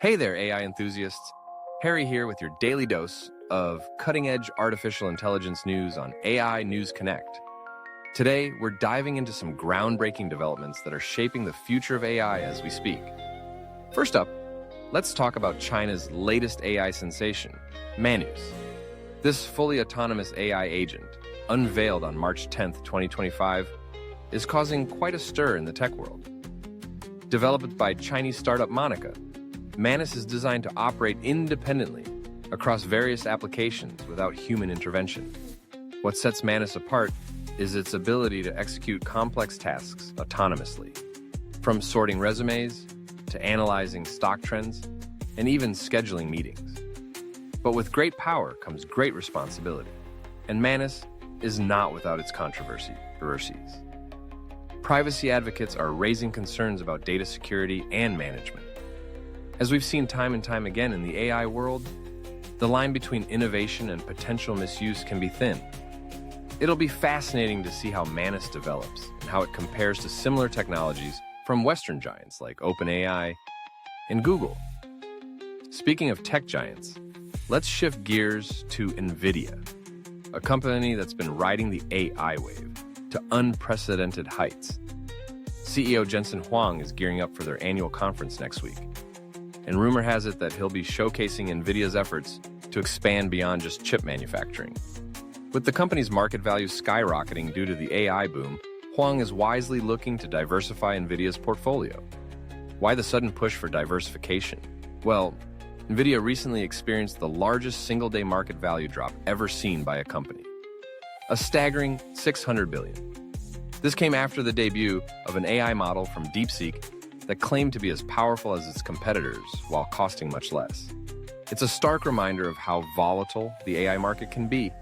Hey there, AI enthusiasts. Harry here with your daily dose of cutting-edge artificial intelligence news on AI News Connect. Today, we're diving into some groundbreaking developments that are shaping the future of AI as we speak. First up, let's talk about China's latest AI sensation, Manus. This fully autonomous AI agent, unveiled on March 10th, 2025, is causing quite a stir in the tech world. Developed by Chinese startup Monica, Manus is designed to operate independently across various applications without human intervention. What sets Manus apart is its ability to execute complex tasks autonomously, from sorting resumes to analyzing stock trends and even scheduling meetings. But with great power comes great responsibility, and Manus is not without its controversies. Privacy advocates are raising concerns about data security and management. As we've seen time and time again in the AI world, the line between innovation and potential misuse can be thin. It'll be fascinating to see how Manus develops and how it compares to similar technologies from Western giants like OpenAI and Google. Speaking of tech giants, let's shift gears to Nvidia, a company that's been riding the AI wave to unprecedented heights. CEO Jensen Huang is gearing up for their annual conference next week, and rumor has it that he'll be showcasing Nvidia's efforts to expand beyond just chip manufacturing. With the company's market value skyrocketing due to the AI boom, Huang is wisely looking to diversify Nvidia's portfolio. Why the sudden push for diversification? Well, Nvidia recently experienced the largest single-day market value drop ever seen by a company, a staggering $600 billion. This came after the debut of an AI model from DeepSeek that claimed to be as powerful as its competitors while costing much less. It's a stark reminder of how volatile the AI market can be,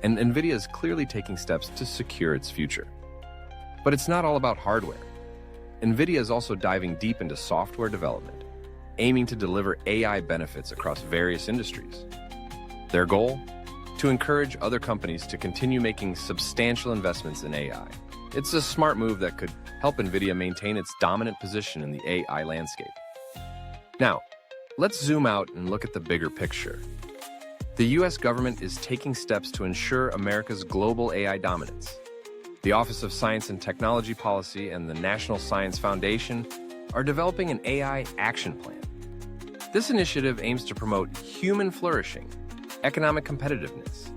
and Nvidia is clearly taking steps to secure its future. But it's not all about hardware. Nvidia is also diving deep into software development, aiming to deliver AI benefits across various industries. Their goal? To encourage other companies to continue making substantial investments in AI. It's a smart move that could help Nvidia maintain its dominant position in the AI landscape. Now, let's zoom out and look at the bigger picture. The US government is taking steps to ensure America's global AI dominance. The Office of Science and Technology Policy and the National Science Foundation are developing an AI action plan. This initiative aims to promote human flourishing, economic competitiveness,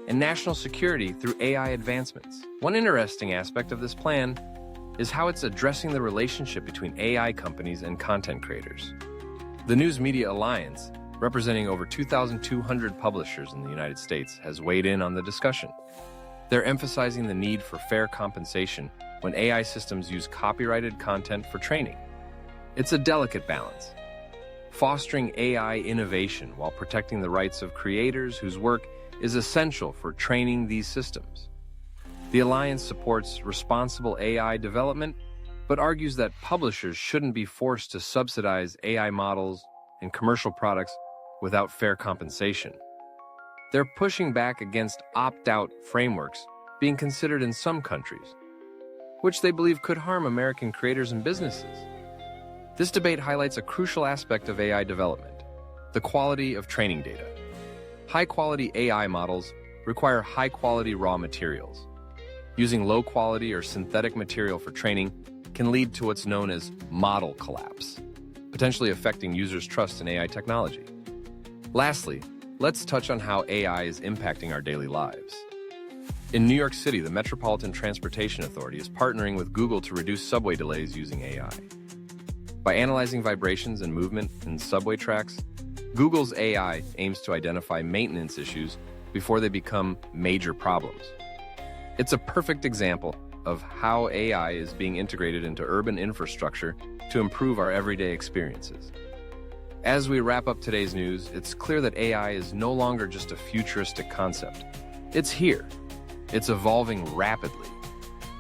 and national security through AI advancements. One interesting aspect of this plan is how it's addressing the relationship between AI companies and content creators. The News Media Alliance, representing over 2,200 publishers in the United States, has weighed in on the discussion. They're emphasizing the need for fair compensation when AI systems use copyrighted content for training. It's a delicate balance, fostering AI innovation while protecting the rights of creators whose work is essential for training these systems. The Alliance supports responsible AI development, but argues that publishers shouldn't be forced to subsidize AI models and commercial products without fair compensation. They're pushing back against opt-out frameworks being considered in some countries, which they believe could harm American creators and businesses. This debate highlights a crucial aspect of AI development: the quality of training data. High-quality AI models require high-quality raw materials. Using low-quality or synthetic material for training can lead to what's known as model collapse, potentially affecting users' trust in AI technology. Lastly, let's touch on how AI is impacting our daily lives. In New York City, the Metropolitan Transportation Authority is partnering with Google to reduce subway delays using AI. By analyzing vibrations and movement in subway tracks, Google's AI aims to identify maintenance issues before they become major problems. It's a perfect example of how AI is being integrated into urban infrastructure to improve our everyday experiences. As we wrap up today's news, it's clear that AI is no longer just a futuristic concept. It's here, it's evolving rapidly,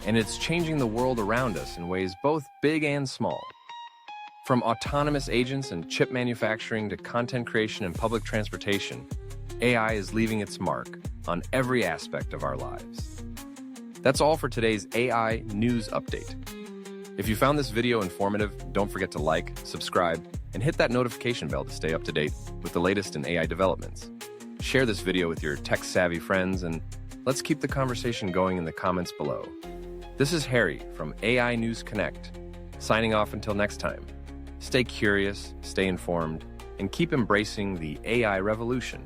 and it's changing the world around us in ways both big and small. From autonomous agents and chip manufacturing to content creation and public transportation, AI is leaving its mark on every aspect of our lives. That's all for today's AI News Update. If you found this video informative, don't forget to like, subscribe, and hit that notification bell to stay up to date with the latest in AI developments. Share this video with your tech-savvy friends, and let's keep the conversation going in the comments below. This is Harry from AI News Connect, signing off until next time. Stay curious, stay informed, and keep embracing the AI revolution.